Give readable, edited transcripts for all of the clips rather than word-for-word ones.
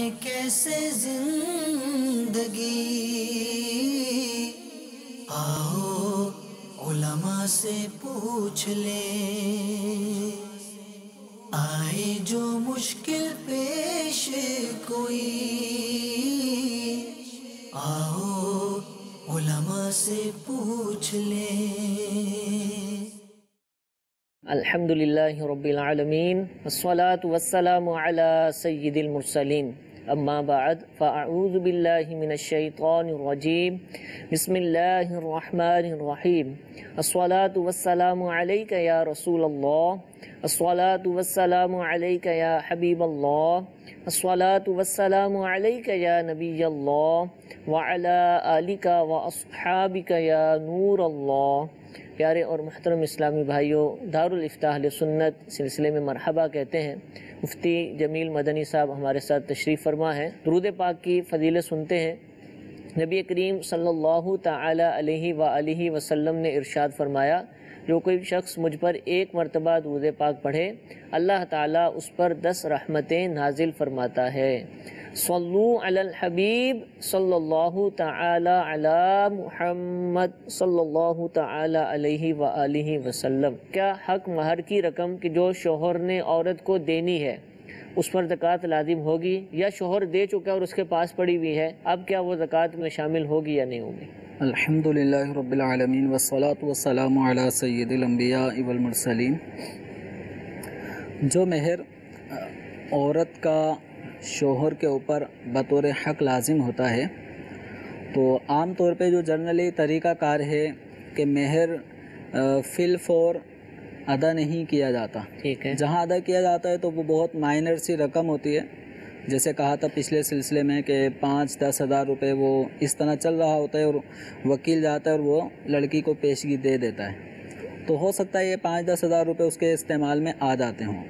جانے کیسے زندگی، آؤ علماء سے پوچھ لیں، آئے جو مشکل پیش کوئی، آؤ علماء سے پوچھ لیں۔ الحمدللہ رب العالمین والصلاة والسلام علی سید المرسلین، اما بعد فاعوذ باللہ من الشیطان الرجیم، بسم اللہ الرحمن الرحیم۔ الصلاة والسلام علیک یا رسول اللہ، الصلاة والسلام علیک یا حبیب اللہ، الصلاة والسلام علیک یا نبی اللہ، وعلی آلک واصحابک یا نور اللہ۔ پیارے اور محترم اسلامی بھائیوں، دارالافتاء اہل سنت سلسلے میں مرحبا کہتے ہیں۔ مفتی جمیل مدنی صاحب ہمارے ساتھ تشریف فرما ہیں۔ درود پاک کی فضیلت سنتے ہیں۔ نبی کریم صلی اللہ تعالی علیہ وآلہ وسلم نے ارشاد فرمایا، جو کوئی شخص مجھ پر ایک مرتبہ درود پاک پڑھے، اللہ تعالیٰ اس پر 10 رحمتیں نازل فرماتا ہے۔ صلو علی الحبیب صلی اللہ تعالی علی محمد صلی اللہ تعالی علیہ وآلہ وسلم۔ کیا حق مہر کی رقم کی جو شوہر نے عورت کو دینی ہے اس پر زکوٰۃ لازم ہوگی، یا شوہر دے چکا اور اس کے پاس پڑی ہوئی ہے، اب کیا وہ زکوٰۃ میں شامل ہوگی یا نہیں ہوگی؟ الحمدللہ رب العالمین والصلاة والسلام علی سید الانبیاء والمرسلین۔ جو مہر عورت کا شوہر کے اوپر بطور حق لازم ہوتا ہے، تو عام طور پہ جو جنرلی طریقہ کار ہے کہ مہر فی الفور ادا نہیں کیا جاتا۔ ٹھیک ہے۔ جہاں ادا کیا جاتا ہے تو وہ بہت مائنر سی رقم ہوتی ہے، جیسے کہا تھا پچھلے سلسلے میں کہ 5-10 ہزار روپے وہ اس طرح چل رہا ہوتا ہے اور وکیل جاتا ہے اور وہ لڑکی کو پیشگی دے دیتا ہے، تو ہو سکتا ہے یہ 5-10 ہزار روپے اس کے استعمال میں آ جاتے ہوں۔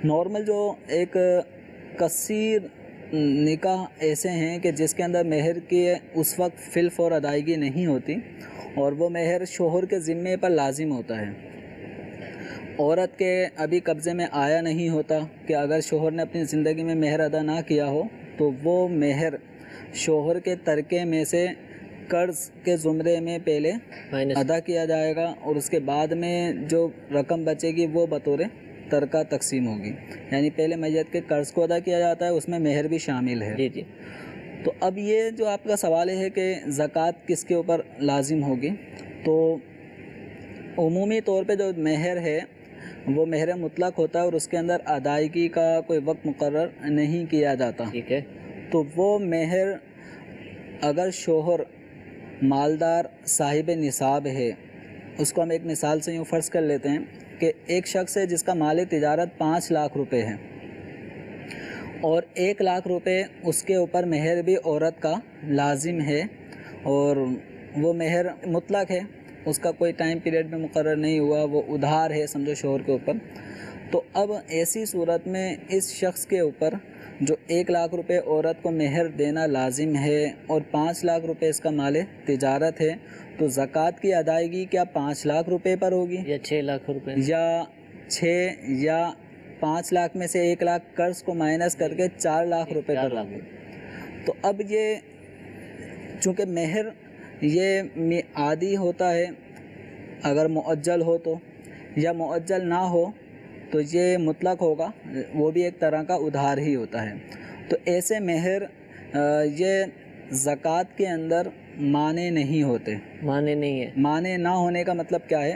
نارمل جو ایک کثیر نکاح ایسے ہیں کہ جس کے اندر مہر کی اس وقت فی الفور ادائیگی نہیں ہوتی اور وہ مہر شوہر کے ذمے پر لازم ہوتا ہے، عورت کے ابھی قبضے میں آیا نہیں ہوتا کہ اگر شوہر نے اپنی زندگی میں مہر ادا نہ کیا ہو تو وہ مہر شوہر کے ترکے میں سے قرض کے زمرے میں پہلے ادا کیا جائے گا اور اس کے بعد میں جو رقم بچے گی وہ بطور ترکہ تقسیم ہوگی، یعنی پہلے میت کے قرض کو ادا کیا جاتا ہے، اس میں مہر بھی شامل ہے۔ جی جی۔ تو اب یہ جو آپ کا سوال ہے کہ زکوٰۃ کس کے اوپر لازم ہوگی، تو عمومی طور پہ جو مہر ہے وہ مہر مطلق ہوتا ہے اور اس کے اندر ادائیگی کا کوئی وقت مقرر نہیں کیا جاتا۔ ٹھیک ہے۔ تو وہ مہر اگر شوہر مالدار صاحب نصاب ہے، اس کو ہم ایک مثال سے یوں فرض کر لیتے ہیں کہ ایک شخص ہے جس کا مال تجارت 5 لاکھ روپے ہے اور 1 لاکھ روپے اس کے اوپر مہر بھی عورت کا لازم ہے اور وہ مہر مطلق ہے، اس کا کوئی ٹائم پیریڈ میں مقرر نہیں ہوا، وہ ادھار ہے سمجھو شوہر کے اوپر۔ تو اب ایسی صورت میں اس شخص کے اوپر جو 1 لاکھ روپے عورت کو مہر دینا لازم ہے اور 5 لاکھ روپے اس کا مال تجارت ہے، تو زکوٰۃ کی ادائیگی کیا 5 لاکھ روپے پر ہوگی یا 6 لاکھ روپے، یا 6 یا 5 لاکھ میں سے 1 لاکھ قرض کو مائنس کر کے 4 لاکھ روپے پر ہوگی؟ تو اب یہ چونکہ مہر یہ عادی ہوتا ہے، اگر مؤجل ہو تو، یا مؤجل نہ ہو تو یہ مطلق ہوگا، وہ بھی ایک طرح کا ادھار ہی ہوتا ہے۔ تو ایسے مہر یہ زکوٰۃ کے اندر مانے نہیں ہوتے۔ مانے نہیں ہے۔ مانے نہ ہونے کا مطلب کیا ہے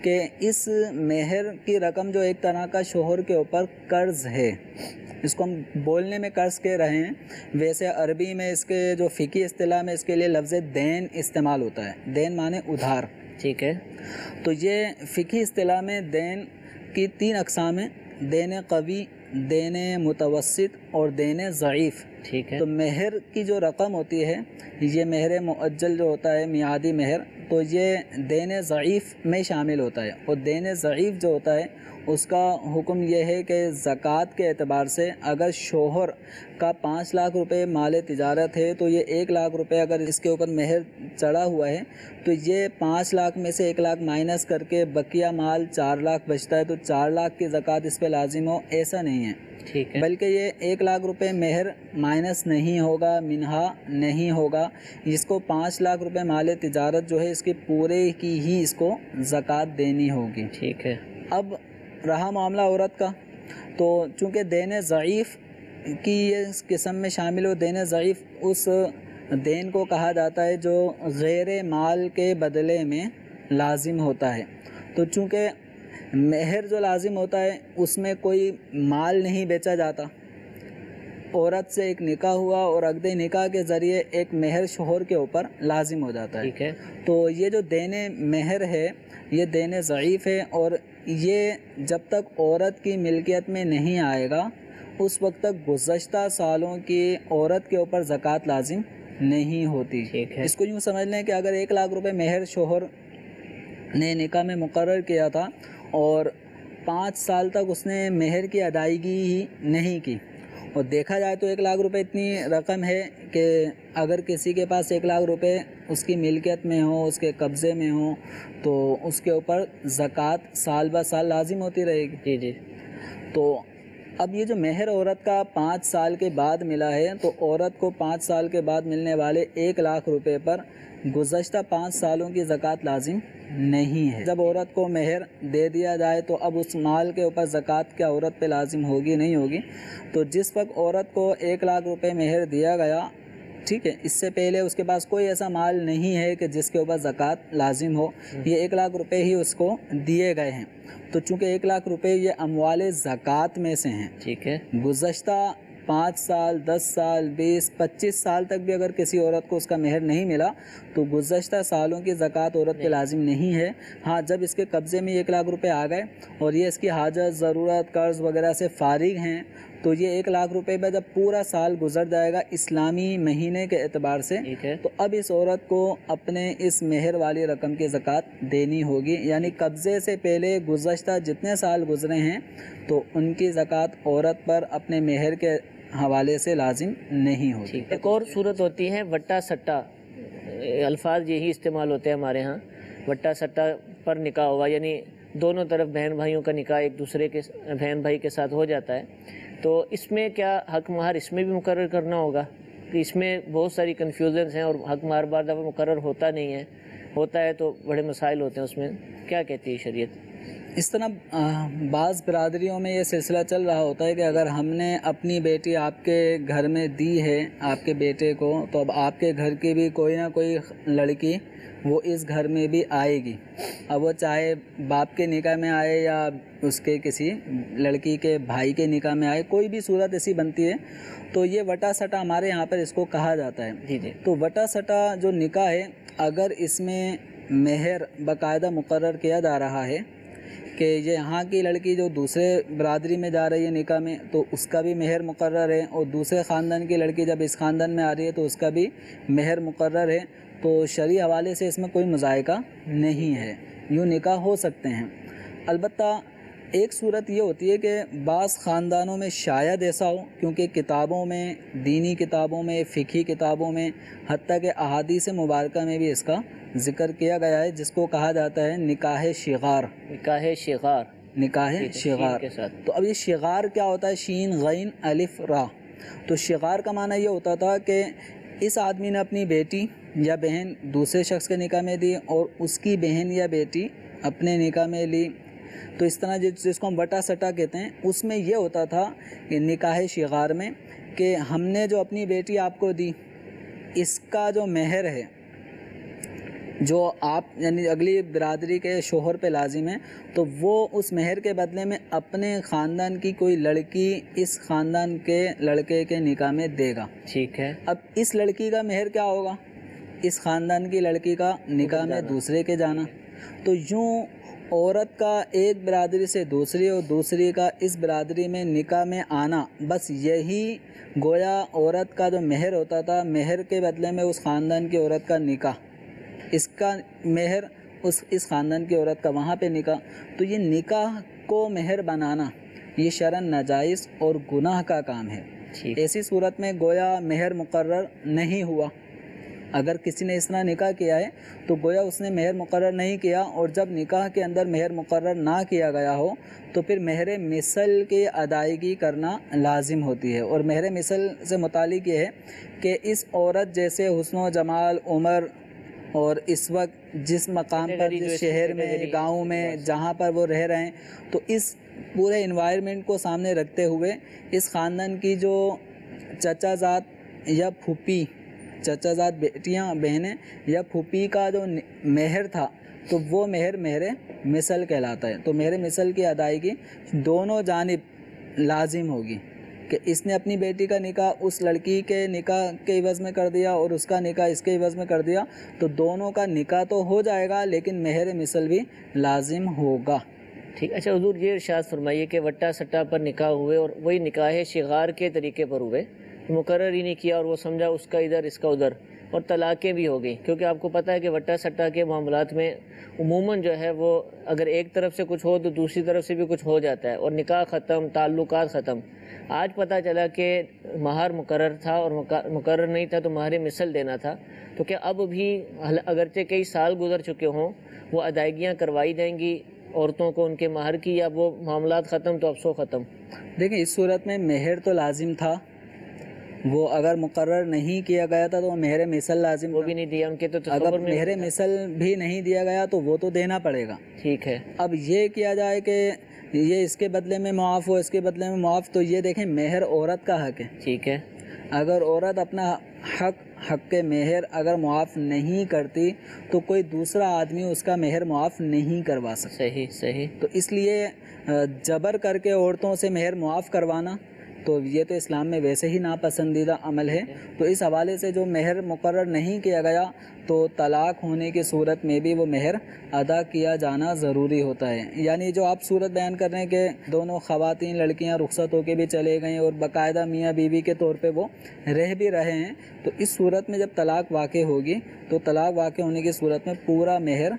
کہ اس مہر کی رقم جو ایک طرح کا شوہر کے اوپر قرض ہے، اس کو ہم بولنے میں قرض کہہ رہے ہیں، ویسے عربی میں اس کے جو فقہی اصطلاح میں اس کے لیے لفظ دین استعمال ہوتا ہے۔ دین مانے ادھار۔ ٹھیک ہے۔ تو یہ فقہی اصطلاح میں دین کی 3 اقسام ہیں: دین قوی، دین متوسط اور دین ضعیف۔ ٹھیک ہے۔ تو مہر کی جو رقم ہوتی ہے، یہ مہر مؤجل جو ہوتا ہے، میعادی مہر، تو یہ دین ضعیف میں شامل ہوتا ہے، اور دین ضعیف جو ہوتا ہے اس کا حکم یہ ہے کہ زکوٰۃ کے اعتبار سے اگر شوہر کا 5 لاکھ روپے مال تجارت ہے تو یہ 1 لاکھ روپے اگر اس کے اوپر مہر چڑھا ہوا ہے تو یہ 5 لاکھ میں سے 1 لاکھ مائنس کر کے بقیہ مال 4 لاکھ بچتا ہے، تو 4 لاکھ کی زکوٰۃ اس پہ لازم ہو ایسا نہیں ہے، ٹھیک ہے، بلکہ یہ 1 لاکھ روپے مہر مائنس نہیں ہوگا، منہا نہیں ہوگا، اس کو 5 لاکھ روپے مال تجارت جو ہے اس کی پورے کی ہی اس کو زکوٰۃ دینی ہوگی۔ ٹھیک ہے، اب رہا معاملہ عورت کا، تو چونکہ دین ضعیف کی یہ قسم میں شامل ہو، دین ضعیف اس دین کو کہا جاتا ہے جو غیر مال کے بدلے میں لازم ہوتا ہے، تو چونکہ مہر جو لازم ہوتا ہے اس میں کوئی مال نہیں بیچا جاتا، عورت سے ایک نکاح ہوا اور عقد نکاح کے ذریعے ایک مہر شوہر کے اوپر لازم ہو جاتا ہے، ٹھیک ہے، تو یہ جو دین مہر ہے یہ دین ضعیف ہے، اور یہ جب تک عورت کی ملکیت میں نہیں آئے گا اس وقت تک گزشتہ سالوں کی عورت کے اوپر زکوٰۃ لازم نہیں ہوتی۔ ٹھیک ہے، اس کو یوں سمجھ لیں کہ اگر 1 لاکھ روپے مہر شوہر نے نکاح میں مقرر کیا تھا اور 5 سال تک اس نے مہر کی ادائیگی ہی نہیں کی، اور دیکھا جائے تو 1 لاکھ روپے اتنی رقم ہے کہ اگر کسی کے پاس 1 لاکھ روپے اس کی ملکیت میں ہو، اس کے قبضے میں ہو، تو اس کے اوپر زکوٰۃ سال بہ سال لازم ہوتی رہے گی۔ جی جی، تو اب یہ جو مہر عورت کا 5 سال کے بعد ملا ہے، تو عورت کو 5 سال کے بعد ملنے والے 1 لاکھ روپے پر گزشتہ 5 سالوں کی زکوٰۃ لازم نہیں ہے۔ جب عورت کو مہر دے دیا جائے تو اب اس مال کے اوپر زکوٰۃ کیا عورت پہ لازم ہوگی نہیں ہوگی، تو جس وقت عورت کو 1 لاکھ روپے مہر دیا گیا، ٹھیک ہے، اس سے پہلے اس کے پاس کوئی ایسا مال نہیں ہے کہ جس کے اوپر زکوٰۃ لازم ہو، یہ 1 لاکھ روپے ہی اس کو دیے گئے ہیں، تو چونکہ 1 لاکھ روپے یہ اموال زکوٰۃ میں سے ہیں، ٹھیک ہے، گزشتہ 5 سال 10 سال 20 25 سال تک بھی اگر کسی عورت کو اس کا مہر نہیں ملا تو گزشتہ سالوں کی زکوٰۃ عورت پہ لازم نہیں ہے۔ ہاں، جب اس کے قبضے میں 1 لاکھ روپے آ گئے اور یہ اس کی حاجت ضرورت قرض وغیرہ سے فارغ ہیں، تو یہ 1 لاکھ روپے پہ جب پورا سال گزر جائے گا اسلامی مہینے کے اعتبار سے، ٹھیک ہے، تو اب اس عورت کو اپنے اس مہر والی رقم کی زکوٰۃ دینی ہوگی، یعنی قبضے سے پہلے گزشتہ جتنے سال گزرے ہیں تو ان کی زکوٰۃ عورت پر اپنے مہر کے حوالے سے لازم نہیں ہوتی۔ ٹھیک ہے۔ ایک اور صورت ہوتی ہے وٹا سٹا، الفاظ یہی استعمال ہوتے ہیں ہمارے ہاں، وٹا سٹا پر نکاح ہوا، یعنی دونوں طرف بہن بھائیوں کا نکاح ایک دوسرے کے بہن بھائی کے ساتھ ہو جاتا ہے، تو اس میں کیا حق مہر اس میں بھی مقرر کرنا ہوگا؟ کہ اس میں بہت ساری کنفیوژنس ہیں اور حق مہر بعض دفعہ مقرر ہوتا نہیں ہے، ہوتا ہے تو بڑے مسائل ہوتے ہیں، اس میں کیا کہتی ہے شریعت؟ اس طرح بعض برادریوں میں یہ سلسلہ چل رہا ہوتا ہے کہ اگر ہم نے اپنی بیٹی آپ کے گھر میں دی ہے آپ کے بیٹے کو، تو اب آپ کے گھر کی بھی کوئی نہ کوئی لڑکی وہ اس گھر میں بھی آئے گی، اب وہ چاہے باپ کے نکاح میں آئے یا اس کے کسی لڑکی کے بھائی کے نکاح میں آئے، کوئی بھی صورت ایسی بنتی ہے تو یہ وٹا سٹا ہمارے یہاں پر اس کو کہا جاتا ہے۔ جی جی، تو وٹا سٹا جو نکاح ہے، اگر اس میں مہر باقاعدہ مقرر کیا جا رہا ہے کہ یہ یہاں کی لڑکی جو دوسرے برادری میں جا رہی ہے نکاح میں تو اس کا بھی مہر مقرر ہے، اور دوسرے خاندان کی لڑکی جب اس خاندان میں آ رہی ہے تو اس کا بھی مہر مقرر ہے، تو شرعی حوالے سے اس میں کوئی مذائقہ نہیں ہے، یوں نکاح ہو سکتے ہیں۔ البتہ ایک صورت یہ ہوتی ہے کہ بعض خاندانوں میں شاید ایسا ہو، کیونکہ کتابوں میں، دینی کتابوں میں، فقہی کتابوں میں، حتیٰ کہ احادیث مبارکہ میں بھی اس کا ذکر کیا گیا ہے، جس کو کہا جاتا ہے نکاح شغار۔ نکاح شغار، نکاح شغار کے ساتھ، تو اب یہ شغار کیا ہوتا ہے؟ شین غین الف را۔ تو شغار کا معنی یہ ہوتا تھا کہ اس آدمی نے اپنی بیٹی یا بہن دوسرے شخص کے نکاح میں دی اور اس کی بہن یا بیٹی اپنے نکاح میں لی، تو اس طرح جس کو ہم وٹا سٹا کہتے ہیں، اس میں یہ ہوتا تھا کہ نکاح شغار میں کہ ہم نے جو اپنی بیٹی آپ کو دی، اس کا جو مہر ہے جو آپ یعنی اگلی برادری کے شوہر پہ لازم ہے، تو وہ اس مہر کے بدلے میں اپنے خاندان کی کوئی لڑکی اس خاندان کے لڑکے کے نکاح میں دے گا۔ ٹھیک ہے، اب اس لڑکی کا مہر کیا ہوگا؟ اس خاندان کی لڑکی کا نکاح میں دوسرے کے جانا۔ تو یوں عورت کا ایک برادری سے دوسری اور دوسری کا اس برادری میں نکاح میں آنا، بس یہی گویا عورت کا جو مہر ہوتا تھا، مہر کے بدلے میں اس خاندان کی عورت کا نکاح، اس کا مہر اس خاندان کی عورت کا وہاں پہ نکاح، تو یہ نکاح کو مہر بنانا یہ شرعاً ناجائز اور گناہ کا کام ہے۔ ایسی صورت میں گویا مہر مقرر نہیں ہوا۔ اگر کسی نے اس طرح نکاح کیا ہے تو گویا اس نے مہر مقرر نہیں کیا، اور جب نکاح کے اندر مہر مقرر نہ کیا گیا ہو تو پھر مہر مثل کی ادائیگی کرنا لازم ہوتی ہے۔ اور مہر مثل سے متعلق یہ ہے کہ اس عورت جیسے حسن و جمال، عمر اور اس وقت جس مقام پر، جس شہر میں، گاؤں میں جہاں پر وہ رہ رہے ہیں، تو اس پورے انوائرمنٹ کو سامنے رکھتے ہوئے اس خاندان کی جو چچا زاد یا پھوپھی، چچا زاد بیٹیاں، بہنیں یا پھوپھی کا جو مہر تھا تو وہ مہر مثل کہلاتا ہے۔ تو مہر مثل کی ادائیگی دونوں جانب لازم ہوگی کہ اس نے اپنی بیٹی کا نکاح اس لڑکی کے نکاح کے عوض میں کر دیا اور اس کا نکاح اس کے عوض میں کر دیا، تو دونوں کا نکاح تو ہو جائے گا لیکن مہر مثل بھی لازم ہوگا۔ ٹھیک۔ اچھا حضور یہ ارشاد فرمائیے کہ وٹا سٹا پر نکاح ہوئے اور وہی نکاح شغار کے طریقے پر ہوئے، مقرر ہی نہیں کیا اور وہ سمجھا اس کا ادھر اس کا ادھر، اور طلاقیں بھی ہو گئیں، کیونکہ آپ کو پتہ ہے کہ وٹا سٹا کے معاملات میں عموماً جو ہے وہ اگر ایک طرف سے کچھ ہو تو دوسری طرف سے بھی کچھ ہو جاتا ہے، اور نکاح ختم، تعلقات ختم۔ آج پتہ چلا کہ مہر مقرر تھا اور مقرر نہیں تھا تو مہر مثل دینا تھا، تو کیا اب بھی اگرچہ کئی سال گزر چکے ہوں وہ ادائیگیاں کروائی جائیں گی عورتوں کو ان کے مہر کی، یا وہ معاملات ختم تو اب سو ختم؟ دیکھیں اس صورت میں مہر تو لازم تھا، وہ اگر مقرر نہیں کیا گیا تھا تو مہر مثل لازم وہ تھا۔ بھی نہیں دیا ان کے، تو اگر تصور میں مہر مثل بھی نہیں دیا گیا تو وہ تو دینا پڑے گا۔ ٹھیک ہے۔ اب یہ کیا جائے کہ یہ اس کے بدلے میں معاف ہو، اس کے بدلے میں معاف، تو یہ دیکھیں مہر عورت کا حق ہے۔ ٹھیک ہے۔ اگر عورت اپنا حق مہر اگر معاف نہیں کرتی تو کوئی دوسرا آدمی اس کا مہر معاف نہیں کروا سکتا۔ صحیح صحیح۔ تو اس لیے جبر کر کے عورتوں سے مہر معاف کروانا تو یہ تو اسلام میں ویسے ہی ناپسندیدہ عمل ہے۔ تو اس حوالے سے جو مہر مقرر نہیں کیا گیا تو طلاق ہونے کی صورت میں بھی وہ مہر ادا کیا جانا ضروری ہوتا ہے۔ یعنی جو آپ صورت بیان کر رہے ہیں کہ دونوں خواتین لڑکیاں رخصت ہو کے بھی چلے گئیں اور باقاعدہ میاں بیوی کے طور پہ وہ رہ بھی رہے ہیں، تو اس صورت میں جب طلاق واقع ہوگی تو طلاق واقع ہونے کی صورت میں پورا مہر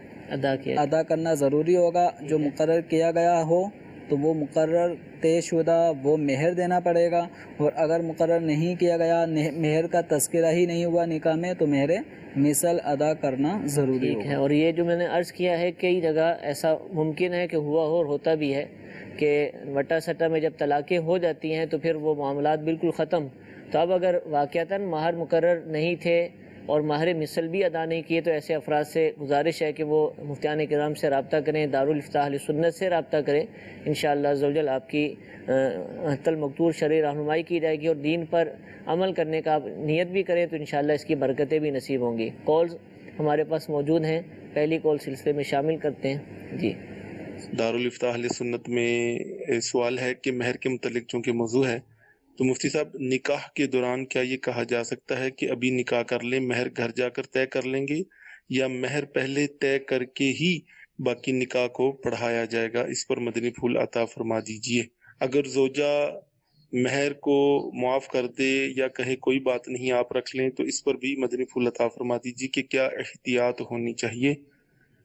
ادا کرنا ضروری ہوگا۔ جو مقرر کیا گیا ہو تو وہ مقرر طے شدہ وہ مہر دینا پڑے گا، اور اگر مقرر نہیں کیا گیا، مہر کا تذکرہ ہی نہیں ہوا نکاح میں، تو مہر مثل ادا کرنا ضروری ہوگا۔ ٹھیک ہے۔ اور یہ جو میں نے عرض کیا ہے کئی جگہ ایسا ممکن ہے کہ ہوا ہو اور ہوتا بھی ہے کہ وٹا سٹا میں جب طلاقیں ہو جاتی ہیں تو پھر وہ معاملات بالکل ختم۔ تو اب اگر واقعتاً مہر مقرر نہیں تھے اور مہر مثل بھی ادا نہیں کیے تو ایسے افراد سے گزارش ہے کہ وہ مفتیان کرام سے رابطہ کریں، دارالافتاء اہل سنت سے رابطہ کریں۔ انشاءاللہ عزوجل آپ کی حتی المقدور شرعی رہنمائی کی جائے گی، اور دین پر عمل کرنے کا آپ نیت بھی کریں تو انشاءاللہ اس کی برکتیں بھی نصیب ہوں گی۔ کالز ہمارے پاس موجود ہیں، پہلی کال سلسلے میں شامل کرتے ہیں۔ جی دارالافتاء اہل سنت میں سوال ہے کہ مہر کے متعلق چونکہ موضوع ہے، تو مفتی صاحب نکاح کے دوران کیا یہ کہا جا سکتا ہے کہ ابھی نکاح کر لیں، مہر گھر جا کر طے کر لیں گے، یا مہر پہلے طے کر کے ہی باقی نکاح کو پڑھایا جائے گا؟ اس پر مدنی پھول عطا فرما دیجئے۔ اگر زوجہ مہر کو معاف کر دے یا کہیں کوئی بات نہیں آپ رکھ لیں تو اس پر بھی مدنی پھول عطا فرما دیجئے کہ کیا احتیاط ہونی چاہیے۔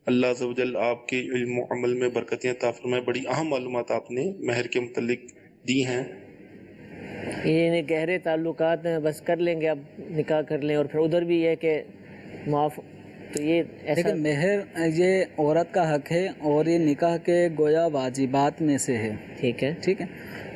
اللہ عز و جل آپ کے علم و عمل میں برکتیں عطا فرمائے۔ بڑی اہم معلومات آپ نے مہر کے متعلق دی ہیں۔ یہ گہرے تعلقات ہیں، بس کر لیں گے، اب نکاح کر لیں، اور پھر ادھر بھی ہے کہ معاف، تو یہ ایسا لیکن مہر یہ عورت کا حق ہے اور یہ نکاح کے گویا واجبات میں سے ہے۔ ٹھیک ہے۔ ٹھیک ہے،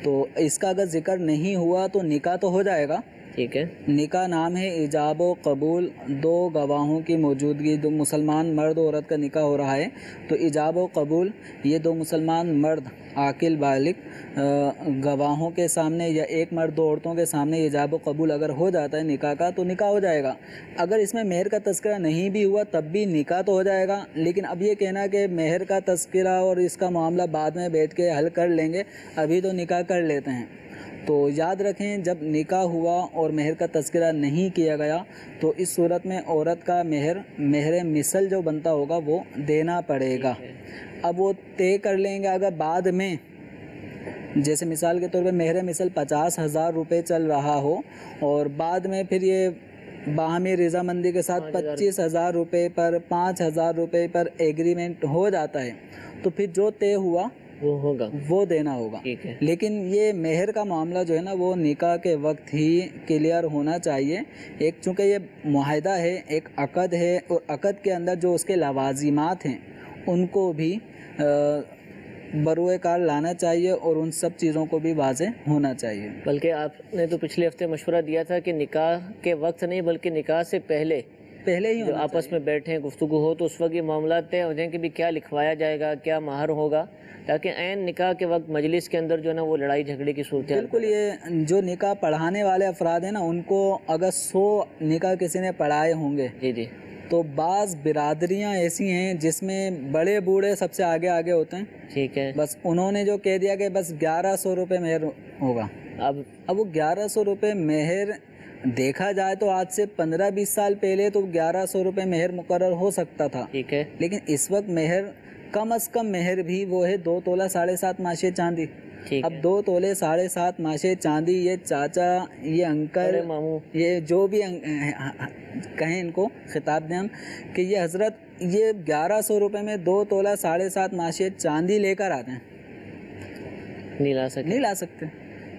تو اس کا اگر ذکر نہیں ہوا تو نکاح تو ہو جائے گا۔ ٹھیک ہے۔ نکاح نام ہے ایجاب و قبول، دو گواہوں کی موجودگی، دو مسلمان مرد و عورت کا نکاح ہو رہا ہے تو ایجاب و قبول یہ دو مسلمان مرد عاقل بالغ گواہوں کے سامنے یا ایک مرد دو عورتوں کے سامنے ایجاب و قبول اگر ہو جاتا ہے نکاح کا تو نکاح ہو جائے گا۔ اگر اس میں مہر کا تذکرہ نہیں بھی ہوا تب بھی نکاح تو ہو جائے گا، لیکن اب یہ کہنا کہ مہر کا تذکرہ اور اس کا معاملہ بعد میں بیٹھ کے حل کر لیں گے، ابھی تو نکاح کر لیتے ہیں، تو یاد رکھیں جب نکاح ہوا اور مہر کا تذکرہ نہیں کیا گیا تو اس صورت میں عورت کا مہر مثل جو بنتا ہوگا وہ دینا پڑے گا۔ اب وہ طے کر لیں گے، اگر بعد میں جیسے مثال کے طور پہ مہر مثل 50,000 روپے چل رہا ہو اور بعد میں پھر یہ باہمی رضامندی کے ساتھ 25,000 روپے پر 5,000 روپے پر ایگریمنٹ ہو جاتا ہے تو پھر جو طے ہوا وہ ہوگا، وہ دینا ہوگا. ٹھیک ہے. لیکن یہ مہر کا معاملہ جو ہے نا وہ نکاح کے وقت ہی کلیئر ہونا چاہیے. ایک چونکہ یہ معاہدہ ہے، ایک عقد ہے، اور عقد کے اندر جو اس کے لوازمات ہیں ان کو بھی بروئے کار لانا چاہیے اور ان سب چیزوں کو بھی واضح ہونا چاہیے. بلکہ آپ نے تو پچھلے ہفتے مشورہ دیا تھا کہ نکاح کے وقت نہیں بلکہ نکاح سے پہلے ہی جو آپس میں بیٹھیں گفتگو ہو تو اس وقت یہ معاملات طے ہو جائیں کہ بھی کیا لکھوایا جائے گا، کیا مہر ہوگا، تاکہ عین نکاح کے وقت مجلس کے اندر جو ہے نا وہ لڑائی جھگڑے کی صورت. بالکل. یہ جو نکاح پڑھانے والے افراد ہیں نا ان کو اگر 100 نکاح کسی نے پڑھائے ہوں گے جی تو بعض برادریاں ایسی ہیں جس میں بڑے بوڑھے سب سے آگے ہوتے ہیں. ٹھیک ہے. بس انہوں نے جو کہہ دیا کہ بس 1100 روپے مہر ہوگا. اب وہ 1100 روپے مہر دیکھا جائے تو آج سے 15-20 سال پہلے تو 1100 روپے مہر مقرر ہو سکتا تھا. ٹھیک ہے. لیکن اس وقت مہر کم از کم مہر بھی وہ ہے 2 تولہ 7.5 ماشے چاندی. اب 2 تولے 7.5 ماشے چاندی، یہ چاچا، یہ انکل، ماموں، یہ جو بھی کہیں ان کو خطاب دیں ہم کہ یہ حضرت یہ 1100 روپے میں 2 تولہ 7.5 ماشے چاندی لے کر آتے ہیں. نہیں لا سکتے.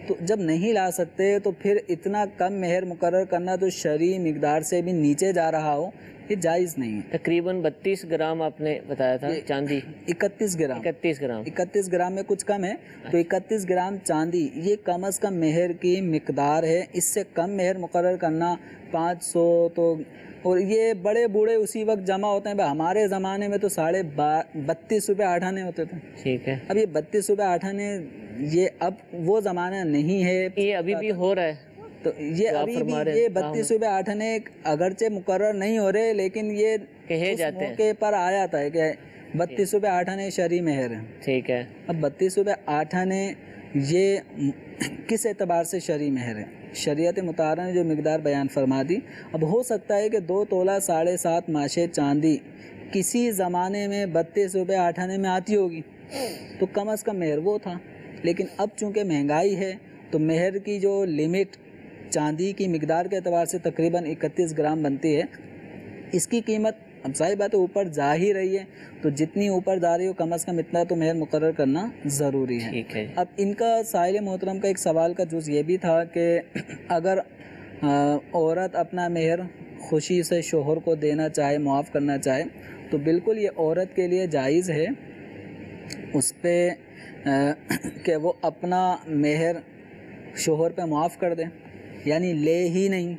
تو جب نہیں لا سکتے تو پھر اتنا کم مہر مقرر کرنا تو شرعی مقدار سے بھی نیچے جا رہا ہو، یہ جائز نہیں ہے. تقریباً 32 گرام آپ نے بتایا تھا چاندی. 31 گرام. 31 گرام میں کچھ کم ہے تو 31 گرام چاندی یہ کم از کم مہر کی مقدار ہے. اس سے کم مہر مقرر کرنا 500 تو، اور یہ بڑے بوڑھے اسی وقت جمع ہوتے ہیں. ہمارے زمانے میں تو 32.5 روپے 8 آنے ہوتے تھے. ٹھیک ہے. اب یہ 32 روپے 8 آنے یہ اب وہ زمانہ نہیں ہے. یہ ابھی بھی ہو رہا ہے. تو یہ ابھی بھی یہ 32 روپے 8 آنے اگرچہ مقرر نہیں ہو رہے لیکن یہ کہے جاتے ہیں موقع پر آیا تھا کہ 32 روپے 8 آنے شرعی مہر ہے. ٹھیک ہے. اب 32 روپے 8 آنے یہ کس اعتبار سے شرعی مہر ہے؟ شریعت مطہرہ نے جو مقدار بیان فرما دی. اب ہو سکتا ہے کہ 2 تولہ 7.5 ماشے چاندی کسی زمانے میں 32 روپے 8 آنے میں آتی ہوگی تو کم از کم مہر وہ تھا. لیکن اب چونکہ مہنگائی ہے تو مہر کی جو لمٹ چاندی کی مقدار کے اعتبار سے تقریباً 31 گرام بنتی ہے. اس کی قیمت اب ظاہر بات ہے اوپر جا ہی رہی ہے تو جتنی اوپر جا رہی ہو کم از کم اتنا تو مہر مقرر کرنا ضروری ہے. ٹھیک ہے. اب ان کا سائل محترم کا ایک سوال کا جز یہ بھی تھا کہ اگر عورت اپنا مہر خوشی سے شوہر کو دینا چاہے، معاف کرنا چاہے تو بالکل یہ عورت کے لیے جائز ہے اس پہ کہ وہ اپنا مہر شوہر پہ معاف کر دے، یعنی لے ہی نہیں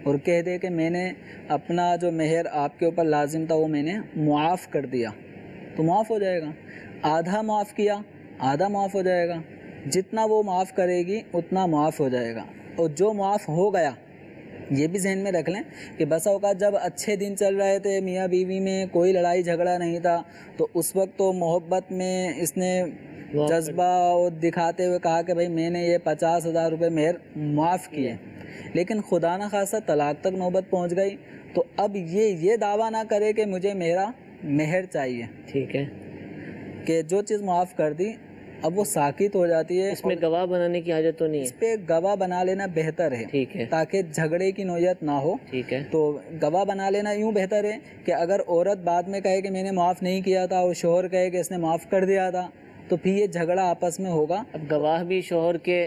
اور کہہ دے کہ میں نے اپنا جو مہر آپ کے اوپر لازم تھا وہ میں نے معاف کر دیا تو معاف ہو جائے گا. آدھا معاف کیا آدھا معاف ہو جائے گا. جتنا وہ معاف کرے گی اتنا معاف ہو جائے گا. اور جو معاف ہو گیا یہ بھی ذہن میں رکھ لیں کہ بسا اوقات جب اچھے دن چل رہے تھے، میاں بیوی میں کوئی لڑائی جھگڑا نہیں تھا تو اس وقت تو محبت میں اس نے جذبہ اور دکھاتے ہوئے کہا کہ بھائی میں نے یہ 50,000 روپے مہر معاف کیے. لیکن خدا نہ خواستہ طلاق تک نوبت پہنچ گئی تو اب یہ دعویٰ نہ کرے کہ مجھے میرا مہر چاہیے. ٹھیک ہے. کہ جو چیز معاف کر دی اب وہ ساکت ہو جاتی ہے. اس میں گواہ بنانے کی حاجت تو نہیں ہے. اس پہ گواہ بنا لینا بہتر ہے. ٹھیک ہے. تاکہ جھگڑے کی نوعیت نہ ہو. ٹھیک ہے. تو گواہ بنا لینا یوں بہتر ہے کہ اگر عورت بعد میں کہے کہ میں نے معاف نہیں کیا تھا اور شوہر کہے کہ اس نے معاف کر دیا تھا تو پھر یہ جھگڑا آپس میں ہوگا. اب گواہ بھی شوہر کے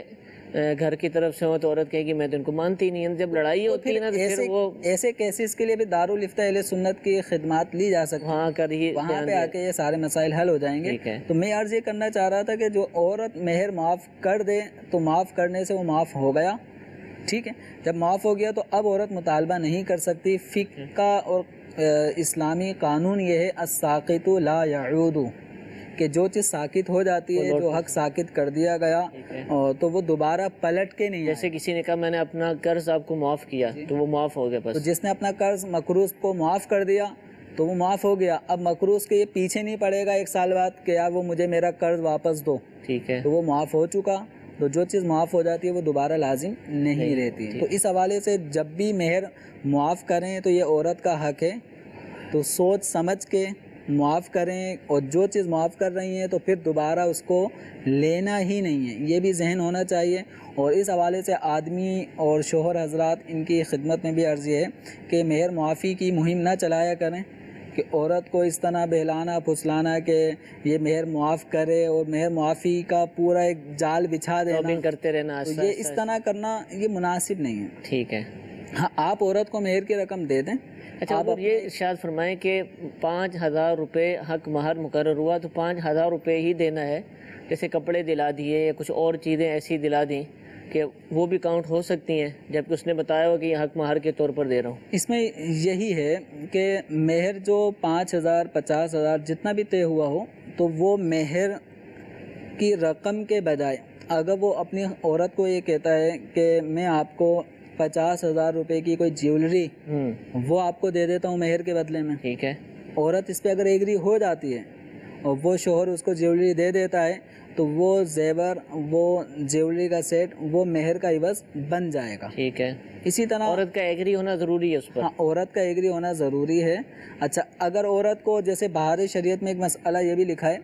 گھر کی طرف سے ہو تو عورت کہے گی میں تو ان کو مانتی نہیں. جب لڑائی ہوتی ہے نا تو پھر وہ ایسے کیسز کے لیے بھی دارالفتہ اہل سنت کی خدمات لی جا سکتی ہیں. وہاں پہ آ کے یہ سارے مسائل حل ہو جائیں گے. تو میں عرض یہ کرنا چاہ رہا تھا کہ جو عورت مہر معاف کر دے تو معاف کرنے سے وہ معاف ہو گیا. ٹھیک ہے. جب معاف ہو گیا تو اب عورت مطالبہ نہیں کر سکتی. فقہ اور اسلامی قانون یہ ہے الساقط لا يعود، کہ جو چیز ساکت ہو جاتی ہے، جو حق ساکت کر دیا گیا تو وہ دوبارہ پلٹ کے نہیں. جیسے کسی نے کہا میں نے اپنا قرض آپ کو معاف کیا تو وہ معاف ہو گیا. بس تو جس نے اپنا قرض مقروض کو معاف کر دیا تو وہ معاف ہو گیا. اب مقروض کے یہ پیچھے نہیں پڑے گا 1 سال بعد کہ یار وہ مجھے میرا قرض واپس دو. ٹھیک ہے. تو وہ معاف ہو چکا. تو جو چیز معاف ہو جاتی ہے وہ دوبارہ لازم نہیں رہتی. تو اس حوالے سے جب بھی مہر معاف کریں تو یہ عورت کا حق ہے. تو سوچ سمجھ کے معاف کریں، اور جو چیز معاف کر رہی ہیں تو پھر دوبارہ اس کو لینا ہی نہیں ہے، یہ بھی ذہن ہونا چاہیے۔ اور اس حوالے سے آدمی اور شوہر حضرات ان کی خدمت میں بھی عرض یہ ہے کہ مہر معافی کی مہم نہ چلایا کریں کہ عورت کو اس طرح بہلانا پھسلانا کہ یہ مہر معاف کرے اور مہر معافی کا پورا ایک جال بچھا دینا، شاپنگ کرتے رہنا، تو یہ اس طرح کرنا یہ مناسب نہیں ہے۔ ٹھیک ہے۔ ہاں، آپ عورت کو مہر کی رقم دے دیں۔ اچھا آپ حضور، یہ ارشاد فرمائیں کہ 5,000 روپے حق مہر مقرر ہوا تو 5,000 روپے ہی دینا ہے، جیسے کپڑے دلا دیے یا کچھ اور چیزیں ایسی دلا دیں کہ وہ بھی کاؤنٹ ہو سکتی ہیں، جبکہ اس نے بتایا ہو کہ یہ حق مہر کے طور پر دے رہا ہوں؟ اس میں یہی ہے کہ مہر جو 5,000 50,000 جتنا بھی طے ہوا ہو، تو وہ مہر کی رقم کے بجائے اگر وہ اپنی عورت کو یہ کہتا ہے کہ میں آپ کو 50,000 روپے کی کوئی جیولری وہ آپ کو دے دیتا ہوں مہر کے بدلے میں، ٹھیک ہے، عورت اس پہ اگر ایگری ہو جاتی ہے اور وہ شوہر اس کو جیولری دے دیتا ہے تو وہ زیور، وہ جیولری کا سیٹ وہ مہر کا عوض بن جائے گا۔ ٹھیک ہے۔ اسی طرح عورت کا ایگری ہونا ضروری ہے اس پر؟ ہاں، عورت کا ایگری ہونا ضروری ہے۔ اچھا، اگر عورت کو جیسے بہار شریعت میں ایک مسئلہ یہ بھی لکھا ہے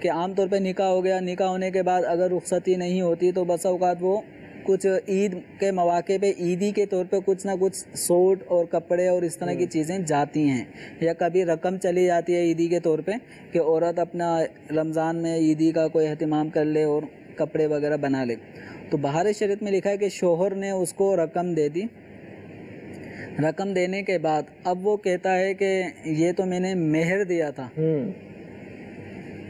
کہ عام طور پہ نکاح ہو گیا، نکاح ہونے کے بعد اگر رخصتی نہیں ہوتی تو بسا اوقات وہ کچھ عید کے مواقع پہ عیدی کے طور پہ کچھ نہ کچھ سوٹ اور کپڑے اور اس طرح کی چیزیں جاتی ہیں، یا کبھی رقم چلی جاتی ہے عیدی کے طور پہ کہ عورت اپنا رمضان میں عیدی کا کوئی اہتمام کر لے اور کپڑے وغیرہ بنا لے۔ تو بہار شریعت میں لکھا ہے کہ شوہر نے اس کو رقم دے دی، رقم دینے کے بعد اب وہ کہتا ہے کہ یہ تو میں نے مہر دیا تھا،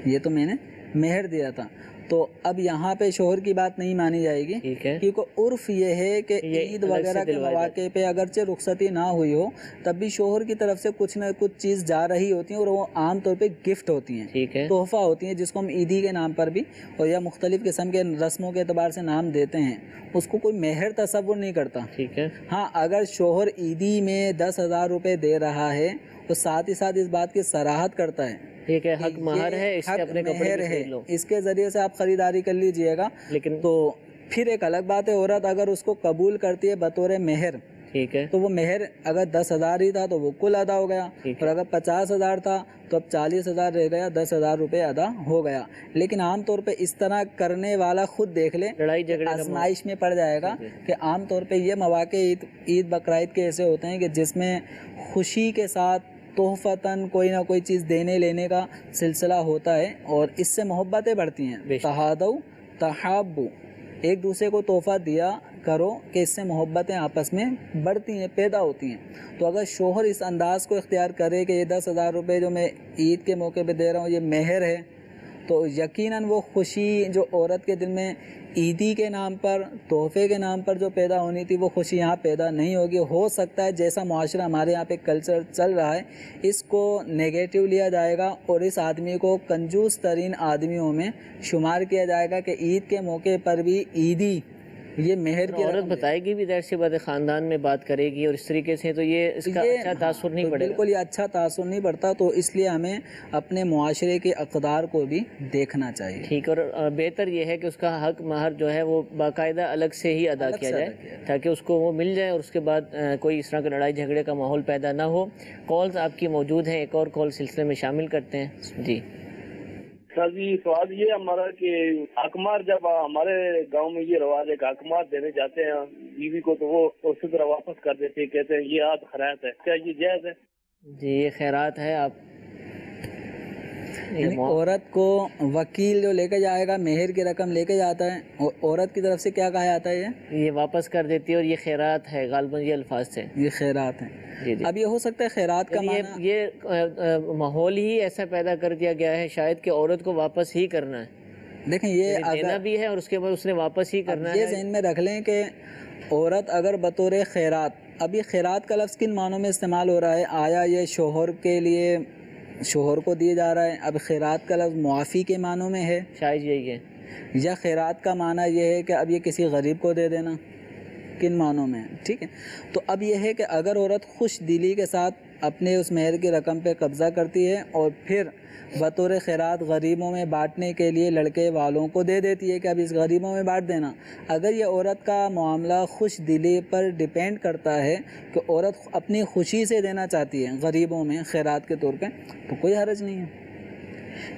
یہ تو میں نے مہر دیا تھا، تو اب یہاں پہ شوہر کی بات نہیں مانی جائے گی، ٹھیک ہے، کیونکہ عرف یہ ہے کہ عید وغیرہ کے مواقع پہ اگرچہ رخصتی نہ ہوئی ہو تب بھی شوہر کی طرف سے کچھ نہ کچھ چیز جا رہی ہوتی ہیں، اور وہ عام طور پہ گفٹ ہوتی ہیں، ٹھیک ہے، تحفہ ہوتی ہیں، جس کو ہم عیدی کے نام پر بھی اور یا مختلف قسم کے رسموں کے اعتبار سے نام دیتے ہیں، اس کو کوئی مہر تصور نہیں کرتا۔ ٹھیک ہے۔ ہاں، اگر شوہر عیدی میں 10,000 روپے دے رہا ہے تو ساتھ ہی ساتھ اس بات کی صراحت کرتا ہے ٹھیک ہے، حق مہر ہے، اس سے اپنے کپڑے بھی خرید لو، اس کے ذریعے سے آپ خریداری کر لیجئے گا۔ لیکن تو پھر ایک الگ بات ہے، عورت اگر اس کو قبول کرتی ہے بطور مہر، ٹھیک ہے، تو وہ مہر اگر 10,000 ہی تھا تو وہ کل ادا ہو گیا، اور اگر 50,000 تھا تو اب 40,000 رہ گیا، 10,000 روپے ادا ہو گیا۔ لیکن عام طور پہ اس طرح کرنے والا خود دیکھ لے، لڑائی جھگڑے کا آزمائش میں پڑ جائے گا کہ عام طور پہ یہ مواقع عید بقرعید کے ایسے ہوتے ہیں کہ جس میں خوشی کے ساتھ تحفتاً کوئی نہ کوئی چیز دینے لینے کا سلسلہ ہوتا ہے، اور اس سے محبتیں بڑھتی ہیں۔ تہادو تحابو، ایک دوسرے کو تحفہ دیا کرو کہ اس سے محبتیں آپس میں بڑھتی ہیں، پیدا ہوتی ہیں۔ تو اگر شوہر اس انداز کو اختیار کرے کہ یہ 10,000 روپے جو میں عید کے موقع پہ دے رہا ہوں یہ مہر ہے، تو یقیناً وہ خوشی جو عورت کے دل میں عیدی کے نام پر، تحفے کے نام پر جو پیدا ہونی تھی، وہ خوشی یہاں پیدا نہیں ہوگی۔ ہو سکتا ہے جیسا معاشرہ ہمارے یہاں پہ کلچر چل رہا ہے اس کو نیگیٹو لیا جائے گا، اور اس آدمی کو کنجوس ترین آدمیوں میں شمار کیا جائے گا کہ عید کے موقع پر بھی عیدی یہ مہر کی عورت بتائے گی بھی، ظاہر سی بات ہے خاندان میں بات کرے گی اور اس طریقے سے، تو یہ اس کا اچھا تاثر نہیں پڑے گا، بالکل یہ اچھا تاثر نہیں پڑتا۔ تو اس لیے ہمیں اپنے معاشرے کے اقدار کو بھی دیکھنا چاہیے۔ ٹھیک، اور بہتر یہ ہے کہ اس کا حق مہر جو ہے وہ باقاعدہ الگ سے ہی ادا کیا جائے تاکہ اس کو وہ مل جائے، اور اس کے بعد کوئی اس طرح کا لڑائی جھگڑے کا ماحول پیدا نہ ہو۔ کالز آپ کی موجود ہیں، ایک اور کال سلسلے میں شامل کرتے ہیں۔ جی سر جی، سوال یہ ہمارا کہ حکمار، جب ہمارے گاؤں میں یہ رواج ہے کہ حکمار دینے جاتے ہیں بیوی کو تو وہ اسی طرح واپس کر دیتے ہیں، کہتے ہیں یہ آج خیرات ہے، کیا یہ جائز ہے؟ جی، یہ خیرات ہے۔ آپ یعنی عورت کو وکیل جو لے کے جائے گا مہر کی رقم لے کے جاتا ہے، اور عورت کی طرف سے کیا کہا جاتا ہے؟ یہ واپس کر دیتی ہے، اور یہ خیرات ہے، غالباً یہ الفاظ سے یہ خیرات ہے۔ جی جی، اب یہ ہو سکتا ہے خیرات کا معنی یہ ماحول ہی ایسا پیدا کر دیا گیا ہے شاید کہ عورت کو واپس ہی کرنا ہے، دیکھیں یہ دینا بھی ہے اور اس کے بعد اس نے واپس ہی کرنا ہے۔ یہ ذہن میں رکھ لیں کہ عورت اگر بطور خیرات، اب یہ خیرات کا لفظ کن معنوں میں استعمال ہو رہا ہے؟ آیا یہ شوہر کے لیے، شوہر کو دیے جا رہا ہے؟ اب خیرات کا لفظ معافی کے معنوں میں ہے، شاید یہی ہے، یا خیرات کا معنی یہ ہے کہ اب یہ کسی غریب کو دے دینا؟ کن معنوں میں، ٹھیک ہے۔ تو اب یہ ہے کہ اگر عورت خوش دلی کے ساتھ اپنے اس مہر کی رقم پہ قبضہ کرتی ہے اور پھر بطور خیرات غریبوں میں بانٹنے کے لیے لڑکے والوں کو دے دیتی ہے کہ اب اس غریبوں میں بانٹ دینا، اگر یہ عورت کا معاملہ خوش دلی پر ڈیپینڈ کرتا ہے کہ عورت اپنی خوشی سے دینا چاہتی ہے غریبوں میں خیرات کے طور پہ، تو کوئی حرج نہیں ہے۔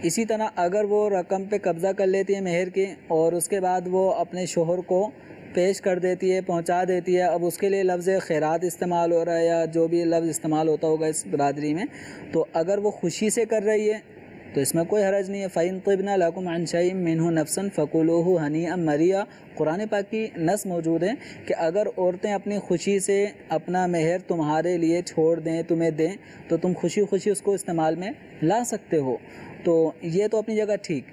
اسی طرح اگر وہ رقم پہ قبضہ کر لیتی ہے مہر کی اور اس کے بعد وہ اپنے شوہر کو پیش کر دیتی ہے، پہنچا دیتی ہے، اب اس کے لیے لفظ خیرات استعمال ہو رہا ہے یا جو بھی لفظ استعمال ہوتا ہوگا اس برادری میں، تو اگر وہ خوشی سے کر رہی ہے تو اس میں کوئی حرج نہیں ہے۔ فَإِن طِبْنَ لَكُمْ عَنْ شَيْءٍ مِّنْهُ نَفْسًا فَكُلُوهُ هَنِيئًا مَرِيئًا، قرآن پاک کی نص موجود ہے کہ اگر عورتیں اپنی خوشی سے اپنا مہر تمہارے لیے چھوڑ دیں، تمہیں دیں، تو تم خوشی خوشی اس کو استعمال میں لا سکتے ہو، تو یہ تو اپنی جگہ ٹھیک۔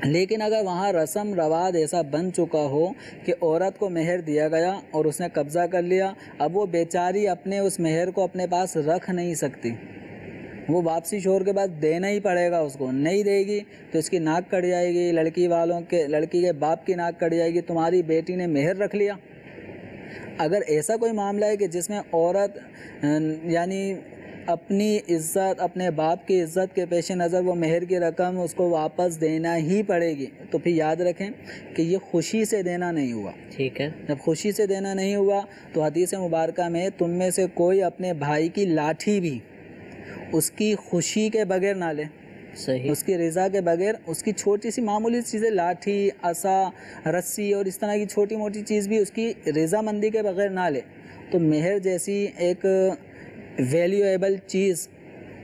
لیکن اگر وہاں رسم رواج ایسا بن چکا ہو کہ عورت کو مہر دیا گیا اور اس نے قبضہ کر لیا، اب وہ بیچاری اپنے اس مہر کو اپنے پاس رکھ نہیں سکتی، وہ واپسی شوہر کے بعد دینا ہی پڑے گا، اس کو نہیں دے گی تو اس کی ناک کٹ جائے گی، لڑکی کے باپ کی ناک کٹ جائے گی، تمہاری بیٹی نے مہر رکھ لیا۔ اگر ایسا کوئی معاملہ ہے کہ جس میں عورت یعنی اپنی عزت، اپنے باپ کی عزت کے پیش نظر وہ مہر کی رقم اس کو واپس دینا ہی پڑے گی، تو پھر یاد رکھیں کہ یہ خوشی سے دینا نہیں ہوا، ٹھیک ہے۔ جب خوشی سے دینا نہیں ہوا تو حدیث مبارکہ میں تم میں سے کوئی اپنے بھائی کی لاٹھی بھی اس کی خوشی کے بغیر نہ لے، صحیح، اس کی رضا کے بغیر، اس کی چھوٹی سی معمولی چیزیں، لاٹھی، عصا، رسی اور اس طرح کی چھوٹی موٹی چیز بھی اس کی رضا مندی کے بغیر نہ لے۔ تو مہر جیسی ایک ویلیویبل چیز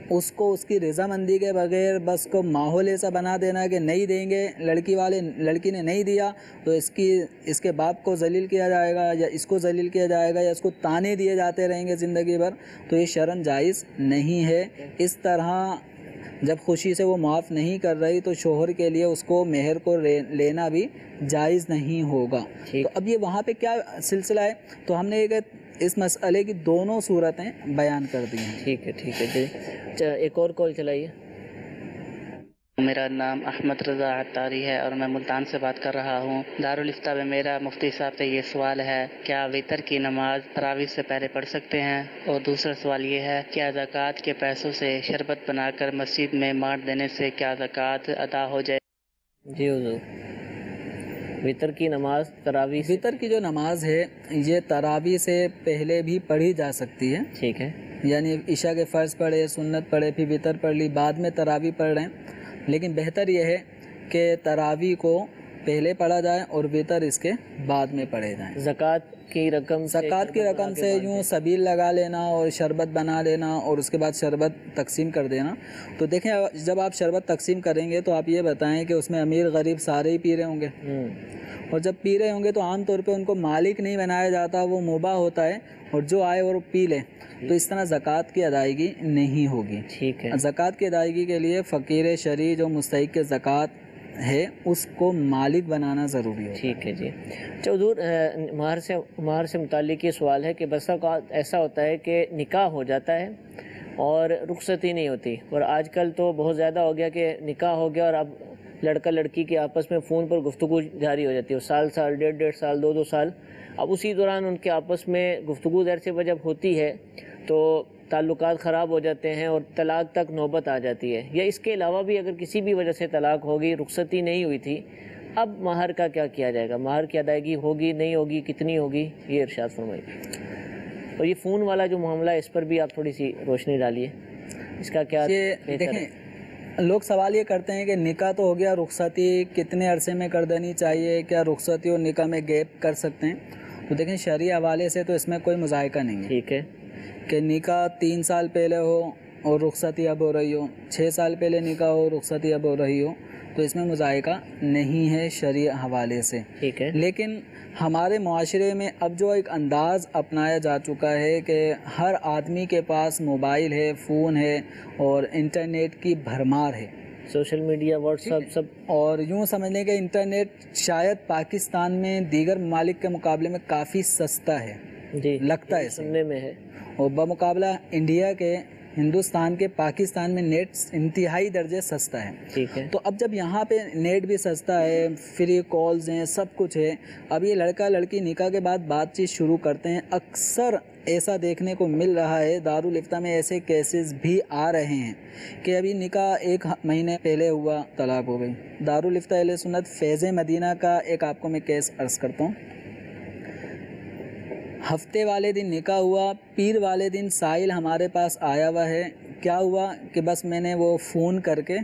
اس کو اس کی رضا مندی کے بغیر بس کو ماحول ایسا بنا دینا کہ نہیں دیں گے، لڑکی نے نہیں دیا تو اس کے باپ کو ذلیل کیا جائے گا یا اس کو ذلیل کیا جائے گا یا اس کو تانے دیے جاتے رہیں گے زندگی بھر، تو یہ شرعاً جائز نہیں ہے۔ اس طرح جب خوشی سے وہ معاف نہیں کر رہی تو شوہر کے لیے اس کو مہر کو لینا بھی جائز نہیں ہوگا۔ تو اب یہ وہاں پہ کیا سلسلہ ہے، تو ہم نے اس مسئلے کی دونوں صورتیں بیان کر دی ہیں۔ ٹھیک ہے جی، ایک اور کال چلائیے۔ میرا نام احمد رضا عطاری ہے اور میں ملتان سے بات کر رہا ہوں۔ دارالفتہ میں میرا مفتی صاحب سے یہ سوال ہے، کیا وتر کی نماز تراویح سے پہلے پڑھ سکتے ہیں؟ اور دوسرا سوال یہ ہے، کیا زکوٰۃ کے پیسوں سے شربت بنا کر مسجد میں بانٹ دینے سے کیا زکوٰۃ ادا ہو جائے؟ جی حضور، وتر کی نماز تراویح، وتر کی جو نماز ہے یہ تراویح سے پہلے بھی پڑھی جا سکتی ہے، ٹھیک ہے، یعنی عشاء کے فرض پڑھے، سنت پڑھے، پھر وتر پڑھ لی، بعد میں تراویح پڑھ رہے ہیں، لیکن بہتر یہ ہے کہ تراویح کو پہلے پڑھا جائے اور وتر اس کے بعد میں پڑھے جائیں۔ زکوٰۃ کی رقم سے یوں سبیل لگا لینا اور شربت بنا لینا اور اس کے بعد شربت تقسیم کر دینا، تو دیکھیں جب آپ شربت تقسیم کریں گے تو آپ یہ بتائیں کہ اس میں امیر غریب سارے ہی پی رہے ہوں گے، اور جب پی رہے ہوں گے تو عام طور پہ ان کو مالک نہیں بنایا جاتا، وہ مباح ہوتا ہے اور جو آئے اور پی لے، تو اس طرح زکوٰۃ کی ادائیگی نہیں ہوگی۔ ٹھیک ہے، زکوٰۃ کی ادائیگی کے لیے فقیر شرعی جو مستحق زکوٰۃ ہے اس کو مالک بنانا ضروری ہے۔ ٹھیک ہے جی۔ حضور، مہر سے متعلق یہ سوال ہے کہ بسا اوقات ایسا ہوتا ہے کہ نکاح ہو جاتا ہے اور رخصتی نہیں ہوتی، اور آج کل تو بہت زیادہ ہو گیا کہ نکاح ہو گیا اور اب لڑکا لڑکی کے آپس میں فون پر گفتگو جاری ہو جاتی ہے، سال 1.5 سال 2 سال، اب اسی دوران ان کے آپس میں گفتگو ظاہر سے جب ہوتی ہے تو تعلقات خراب ہو جاتے ہیں اور طلاق تک نوبت آ جاتی ہے، یا اس کے علاوہ بھی اگر کسی بھی وجہ سے طلاق ہوگی، رخصتی نہیں ہوئی تھی، اب مہر کا کیا کیا جائے گا؟ مہر کی ادائیگی ہوگی نہیں ہوگی، کتنی ہوگی، یہ ارشاد فرمائیے۔ اور یہ فون والا جو معاملہ ہے اس پر بھی آپ تھوڑی سی روشنی ڈالیے، اس کا کیا بہتر ہے؟ لوگ سوال یہ کرتے ہیں کہ نکاح تو ہو گیا، رخصتی کتنے عرصے میں کر دینی چاہیے، کیا رخصتی اور نکاح میں گیپ کر سکتے ہیں؟ تو دیکھیں شرعی حوالے سے تو اس میں کوئی مذائقہ نہیں ہے، ٹھیک ہے، کہ نکاح 3 سال پہلے ہو اور رخصتی اب ہو رہی ہو، 6 سال پہلے نکاح ہو رخصتی اب ہو رہی ہو، تو اس میں مذائقہ نہیں ہے شرعی حوالے سے۔ ٹھیک ہے، لیکن ہمارے معاشرے میں اب جو ایک انداز اپنایا جا چکا ہے کہ ہر آدمی کے پاس موبائل ہے، فون ہے اور انٹرنیٹ کی بھرمار ہے، سوشل میڈیا، واٹس ایپ، سب، اور یوں سمجھ لیں کہ انٹرنیٹ شاید پاکستان میں دیگر ممالک کے مقابلے میں کافی سستا ہے، جی لگتا ہے سننے میں ہے، اور بمقابلہ انڈیا کے ہندوستان کے پاکستان میں نیٹ انتہائی درجے سستا ہے. ٹھیک ہے. تو اب جب یہاں پہ نیٹ بھی سستا ہے، فری کالز ہیں، سب کچھ ہے، اب یہ لڑکا لڑکی نکاح کے بعد بات چیت شروع کرتے ہیں. اکثر ایسا دیکھنے کو مل رہا ہے، دارالفتہ میں ایسے کیسز بھی آ رہے ہیں کہ ابھی نکاح 1 مہینے پہلے ہوا، طلاق ہو گئی. دارالفتہ اہل سنت فیض مدینہ کا ایک آپ کو میں کیس عرض کرتا ہوں. ہفتے والے دن نکاح ہوا، پیر والے دن سائل ہمارے پاس آیا ہوا ہے. کیا ہوا کہ بس میں نے وہ فون کر کے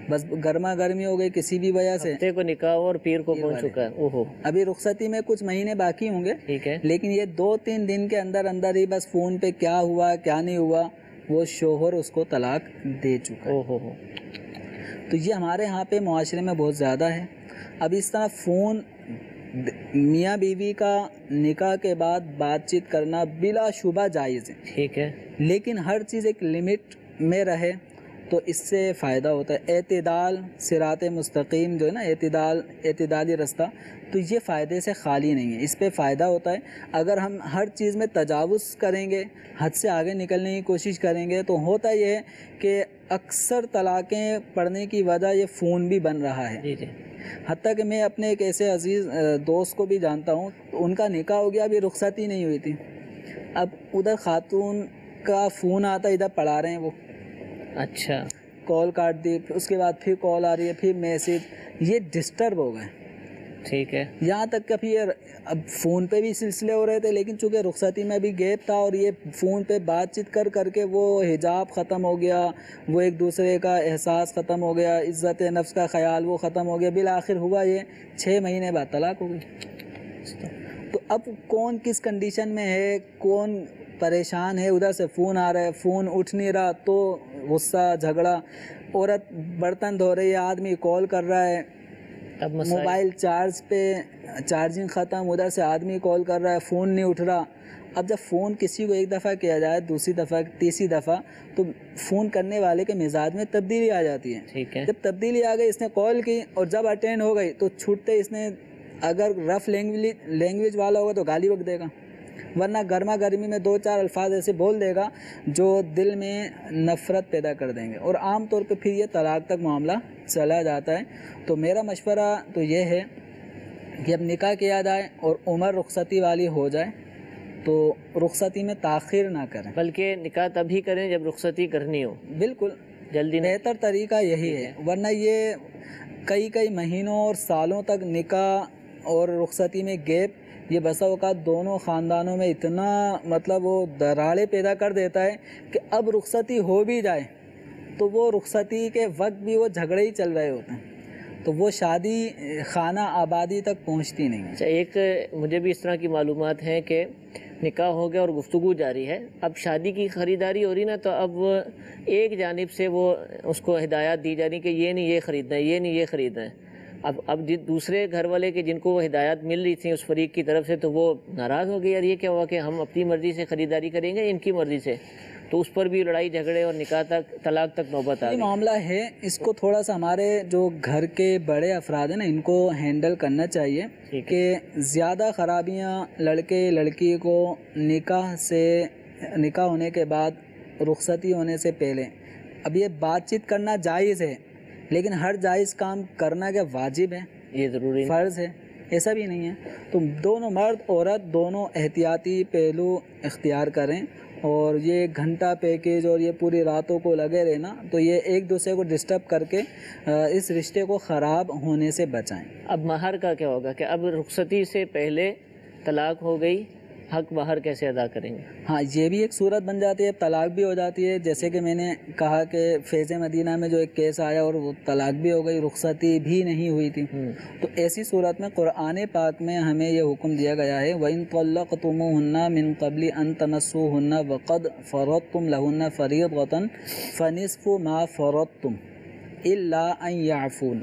بس گرما گرمی ہو گئی کسی بھی وجہ سے. ہفتے کو نکاح اور پیر کو پہنچ چکا ہے. اوہو. ابھی رخصتی میں کچھ مہینے باقی ہوں گے. ٹھیک ہے. لیکن یہ 2-3 دن کے اندر اندر ہی بس فون پہ کیا ہوا کیا نہیں ہوا، وہ شوہر اس کو طلاق دے چکا ہے. اوہو. تو یہ ہمارے ہاں پہ معاشرے میں بہت زیادہ ہے. اب اس طرح فون میاں بیوی کا نکاح کے بعد بات چیت کرنا بلا شبہ جائز ہے. ٹھیک ہے. لیکن ہر چیز ایک لمٹ میں رہے تو اس سے فائدہ ہوتا ہے. اعتدال، صراط مستقیم جو ہے نا، اعتدالی رستہ، تو یہ فائدے سے خالی نہیں ہے، اس پہ فائدہ ہوتا ہے. اگر ہم ہر چیز میں تجاوز کریں گے، حد سے آگے نکلنے کی کوشش کریں گے، تو ہوتا یہ ہے کہ اکثر طلاقیں پڑنے کی وجہ یہ فون بھی بن رہا ہے. جی جی. حتیٰ کہ میں اپنے ایک ایسے عزیز دوست کو بھی جانتا ہوں، تو ان کا نکاح ہو گیا، ابھی رخصتی نہیں ہوئی تھی. اب ادھر خاتون کا فون آتا، ادھر پڑھا رہے ہیں وہ. اچھا. کال کاٹ دی، اس کے بعد پھر کال آ رہی ہے، پھر میسیج، یہ ڈسٹرب ہو گئے. ٹھیک ہے. یہاں تک کہ پھر اب فون پہ بھی سلسلے ہو رہے تھے، لیکن چونکہ رخصتی میں بھی گیپ تھا اور یہ فون پہ بات چیت کر کے وہ حجاب ختم ہو گیا، وہ ایک دوسرے کا احساس ختم ہو گیا، عزت نفس کا خیال وہ ختم ہو گیا. بالآخر ہوا یہ 6 مہینے بعد طلاق ہو گئی. تو اب کون کس کنڈیشن میں ہے، کون پریشان ہے، ادھر سے فون آ رہا ہے، فون اٹھ نہیں رہا تو غصہ جھگڑا، عورت برتن دھو رہی ہے، آدمی کال کر رہا ہے، موبائل چارج پہ چارجنگ ختم، ادھر سے آدمی کال کر رہا ہے، فون نہیں اٹھ رہا. اب جب فون کسی کو ایک دفعہ کیا جائے، دوسری دفعہ، تیسری دفعہ، تو فون کرنے والے کے مزاج میں تبدیلی آ جاتی ہے. ٹھیک ہے. جب تبدیلی آ گئی، اس نے کال کی اور جب اٹینڈ ہو گئی تو چھوٹتے اس نے اگر رف لینگویج والا ہوگا تو گالی بک دے گا، ورنہ گرما گرمی میں 2-4 الفاظ ایسے بول دے گا جو دل میں نفرت پیدا کر دیں گے، اور عام طور پہ پھر یہ طلاق تک معاملہ چلا جاتا ہے. تو میرا مشورہ تو یہ ہے کہ اب نکاح کیا جائے اور عمر رخصتی والی ہو جائے تو رخصتی میں تاخیر نہ کریں، بلکہ نکاح تبھی کریں جب رخصتی کرنی ہو. بالکل جلدی نہیں. بہتر طریقہ یہی ہے، ورنہ یہ کئی مہینوں اور سالوں تک نکاح اور رخصتی میں گیپ، یہ بسا اوقات دونوں خاندانوں میں اتنا مطلب وہ دراڑیں پیدا کر دیتا ہے کہ اب رخصتی ہو بھی جائے تو وہ رخصتی کے وقت بھی وہ جھگڑے ہی چل رہے ہوتے ہیں، تو وہ شادی خانہ آبادی تک پہنچتی نہیں ہے. اچھا، ایک مجھے بھی اس طرح کی معلومات ہیں کہ نکاح ہو گیا اور گفتگو جاری ہے، اب شادی کی خریداری ہو رہی نا، تو اب ایک جانب سے وہ اس کو ہدایات دی جا رہی کہ یہ نہیں یہ خریدنا ہے، یہ نہیں یہ خریدنا ہے. اب دوسرے گھر والے کے جن کو وہ ہدایات مل رہی تھیں اس فریق کی طرف سے، تو وہ ناراض ہو گئے، یار یہ کیا ہوا کہ ہم اپنی مرضی سے خریداری کریں گے ان کی مرضی سے، تو اس پر بھی لڑائی جھگڑے اور نکاح تک طلاق تک نوبت آ یہ گئی. معاملہ ہے، اس کو تھوڑا سا ہمارے جو گھر کے بڑے افراد ہیں نا، ان کو ہینڈل کرنا چاہیے کہ زیادہ خرابیاں لڑکے لڑکی کو نکاح ہونے کے بعد رخصتی ہونے سے پہلے. اب یہ بات چیت کرنا جائز ہے، لیکن ہر جائز کام کرنا کیا واجب ہے؟ یہ ضروری فرض ہے؟ ایسا بھی نہیں ہے. تو دونوں مرد عورت دونوں احتیاطی پہلو اختیار کریں، اور یہ گھنٹہ پیکیج اور یہ پوری راتوں کو لگے رہنا، تو یہ ایک دوسرے کو ڈسٹرب کر کے اس رشتے کو خراب ہونے سے بچائیں. اب مہر کا کیا ہوگا کہ اب رخصتی سے پہلے طلاق ہو گئی، حق مہر کیسے ادا کریں گے؟ ہاں، یہ بھی ایک صورت بن جاتی ہے، طلاق بھی ہو جاتی ہے. جیسے کہ میں نے کہا کہ فیض مدینہ میں جو ایک کیس آیا اور وہ طلاق بھی ہو گئی، رخصتی بھی نہیں ہوئی تھی. تو ایسی صورت میں قرآن پاک میں ہمیں یہ حکم دیا گیا ہے وَإِن طَلَّقْتُمُوهُنَّ مِن قَبْلِ أَن تَمَسُّوهُنَّ وَقَدْ فَرَضْتُمْ لَهُنَّ فَرِيضَةً فَنِصْفُ مَا فَرَضْتُمْ إِلَّا أَن يَعْفُونَ،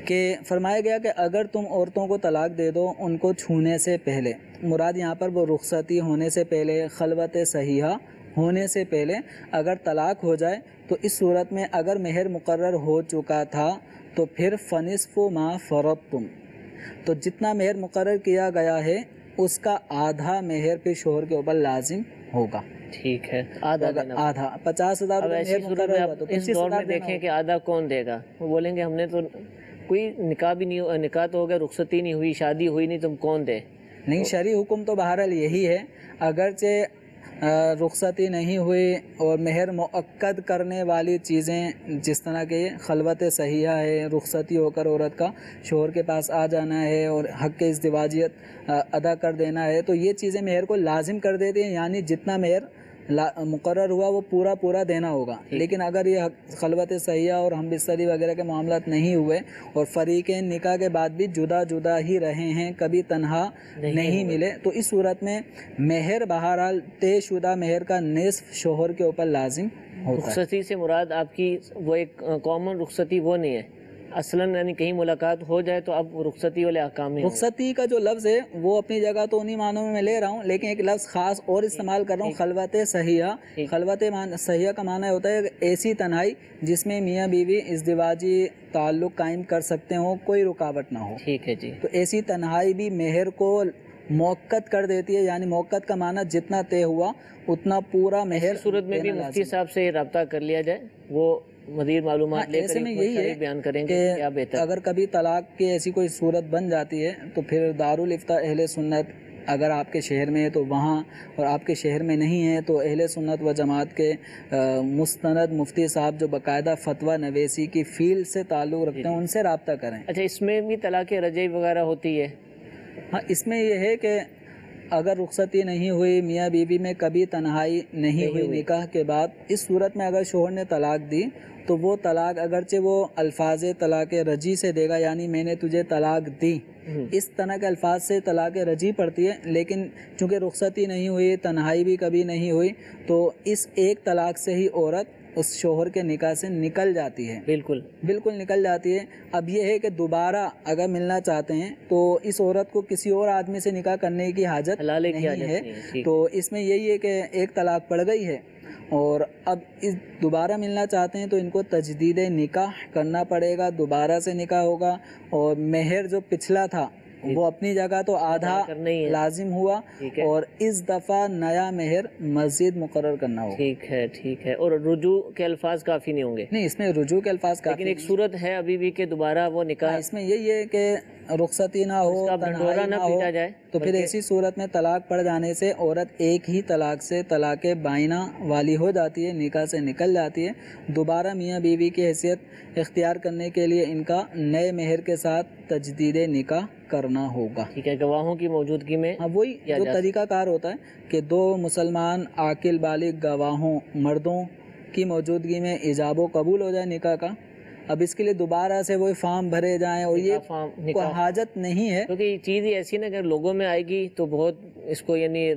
کہ فرمایا گیا کہ اگر تم عورتوں کو طلاق دے دو ان کو چھونے سے پہلے، مراد یہاں پر وہ رخصتی ہونے سے پہلے، خلوت صحیحہ ہونے سے پہلے اگر طلاق ہو جائے، تو اس صورت میں اگر مہر مقرر ہو چکا تھا تو پھر فنصف ما فرضتم، تو جتنا مہر مقرر کیا گیا ہے اس کا آدھا مہر پھر شوہر کے اوپر لازم ہوگا. ٹھیک ہے, آدھا دینا. آدھا 50,000 اب روپے ایسی مہر صورت مقرر میں ہوا آپ تو اس دور 25,000 میں دیکھیں کہ آدھا کون دے گا, وہ بولیں گے ہم نے تو کوئی نکاح بھی نہیں, نکاح تو ہو گیا, رخصتی نہیں ہوئی, شادی ہوئی نہیں, تم کون دے. نہیں, شرعی حکم تو بہرحال یہی ہے, اگرچہ رخصتی نہیں ہوئی اور مہر مؤکد کرنے والی چیزیں جس طرح کہ خلوت صحیحہ ہے, رخصتی ہو کر عورت کا شوہر کے پاس آ جانا ہے اور حق ازدواجیت ادا کر دینا ہے, تو یہ چیزیں مہر کو لازم کر دیتی ہیں, یعنی جتنا مہر مقرر ہوا وہ پورا دینا ہوگا. لیکن اگر یہ خلوت صحیحہ اور ہم بستری وغیرہ کے معاملات نہیں ہوئے اور فریقین نکاح کے بعد بھی جدا ہی رہے ہیں, کبھی تنہا نہیں ملے, تو اس صورت میں مہر بہرحال طے شدہ مہر کا نصف شوہر کے اوپر لازم ہوتا ہے. رخصتی سے مراد آپ کی وہ ایک کامن رخصتی وہ نہیں ہے اصلاً, یعنی کہیں ملاقات ہو جائے تو اب رخصتی والے احکام نہیں. رخصتی کا جو لفظ ہے وہ اپنی جگہ تو انہی معنوں میں لے رہا ہوں, لیکن ایک لفظ خاص اور استعمال کر رہا ہوں, خلوت صحیحہ. خلوت صحیحہ کا معنی ہوتا ہے ایسی تنہائی جس میں میاں بیوی ازدواجی تعلق قائم کر سکتے ہوں, کوئی رکاوٹ نہ ہو. ٹھیک ہے جی. تو ایسی تنہائی بھی مہر کو موقت کر دیتی ہے, یعنی موقت کا معنی جتنا طے ہوا اتنا پورا مہر. صورت میں بھی مفتی صاحب سے رابطہ کر لیا جائے, وہ مزید معلومات لے کر یہی ہے بیان کریں گے کیا بہتر. اگر کبھی طلاق کی ایسی کوئی صورت بن جاتی ہے تو پھر دارالفتاء اہل سنت اگر آپ کے شہر میں ہے تو وہاں, اور آپ کے شہر میں نہیں ہے تو اہل سنت و جماعت کے مستند مفتی صاحب جو باقاعدہ فتویٰ نویسی کی فیلڈ سے تعلق رکھتے ہیں ان سے رابطہ کریں. اچھا, اس میں بھی طلاق رجعی وغیرہ ہوتی ہے؟ ہاں, اس میں یہ ہے کہ اگر رخصتی نہیں ہوئی, میاں بیوی میں کبھی تنہائی نہیں ہوئی نکاح کے بعد, اس صورت میں اگر شوہر نے طلاق دی تو وہ طلاق اگرچہ وہ الفاظ طلاق رجعی سے دے گا, یعنی میں نے تجھے طلاق دی, اس طرح کے الفاظ سے طلاق رجعی پڑتی ہے, لیکن چونکہ رخصتی نہیں ہوئی, تنہائی بھی کبھی نہیں ہوئی, تو اس ایک طلاق سے ہی عورت اس شوہر کے نکاح سے نکل جاتی ہے. بالکل نکل جاتی ہے. اب یہ ہے کہ دوبارہ اگر ملنا چاہتے ہیں تو اس عورت کو کسی اور آدمی سے نکاح کرنے کی حاجت نہیں ہے. تو اس میں یہی ہے کہ ایک طلاق پڑ گئی ہے اور اب اس دوبارہ ملنا چاہتے ہیں تو ان کو تجدید نکاح کرنا پڑے گا, دوبارہ سے نکاح ہوگا, اور مہر جو پچھلا تھا وہ اپنی جگہ تو آدھا لازم ہوا, اور اس دفعہ نیا مہر مزید مقرر کرنا ہوگا. ٹھیک ہے. اور رجوع کے الفاظ کافی نہیں ہوں گے؟ نہیں, اس میں رجوع کے الفاظ کافی, لیکن ایک صورت ہے ابھی بھی کہ دوبارہ وہ نکاح, اس میں یہی ہے کہ رخصتی نہ ہو, تنہائی نہ ہو, تو پھر ایسی صورت میں طلاق پڑ جانے سے عورت ایک ہی طلاق سے طلاق بائنہ والی ہو جاتی ہے, نکاح سے نکل جاتی ہے. دوبارہ میاں بیوی کی حیثیت اختیار کرنے کے لیے ان کا نئے مہر کے ساتھ تجدید نکاح کرنا ہوگا. ٹھیک ہے, گواہوں کی موجودگی میں. ہاں, وہی جو طریقہ کار ہوتا ہے کہ دو مسلمان عاقل بالغ گواہوں مردوں کی موجودگی میں ایجاب و قبول ہو جائے نکاح کا. اب اس کے لیے دوبارہ سے وہی فارم بھرے جائیں, اور یہ کوئی حاجت نہیں ہے, کیونکہ یہ چیز ہی ایسی نا کہ لوگوں میں آئے گی تو بہت اس کو یعنی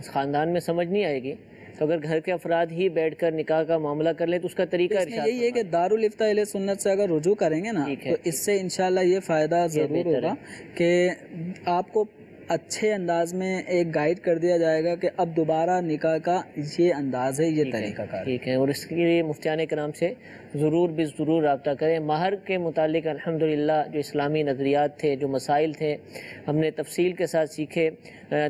خاندان میں سمجھ نہیں آئے گی. تو اگر گھر کے افراد ہی بیٹھ کر نکاح کا معاملہ کر لیں تو اس کا طریقہ ارشاد یہی ہے کہ دارالفتاء اہل سنت سے اگر رجوع کریں گے نا تو اس سے انشاءاللہ یہ فائدہ ضرور ہوگا کہ آپ کو اچھے انداز میں ایک گائیڈ کر دیا جائے گا کہ اب دوبارہ نکاح کا یہ انداز ہے, یہ طریقہ کار. ٹھیک ہے, اور اس کے لیے مفتیان کرام سے ضرور رابطہ کریں. مہر کے متعلق الحمدللہ جو اسلامی نظریات تھے, جو مسائل تھے, ہم نے تفصیل کے ساتھ سیکھے.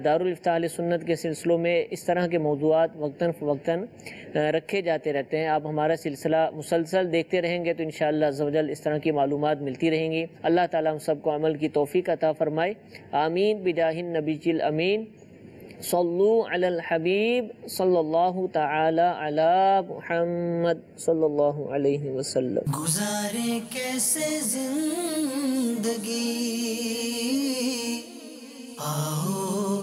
دارالفتاء اہل سنت کے سلسلوں میں اس طرح کے موضوعات وقتاً فوقتاً رکھے جاتے رہتے ہیں. آپ ہمارا سلسلہ مسلسل دیکھتے رہیں گے تو انشاءاللہ عز و جل اس طرح کی معلومات ملتی رہیں گی. اللہ تعالیٰ ہم سب کو عمل کی توفیق عطا فرمائے. آمین بجاہ النبی الامین. صلو علی الحبیب صلی اللہ تعالی علی محمد صلی اللہ علیہ وسلم. گزارے کیسے زندگی, آؤ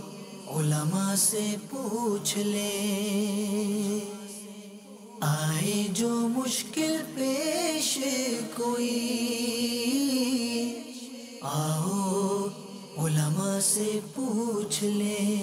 علماء سے پوچھ لیں. آئے جو مشکل پیش کوئی, آؤ علماء سے پوچھ لیں.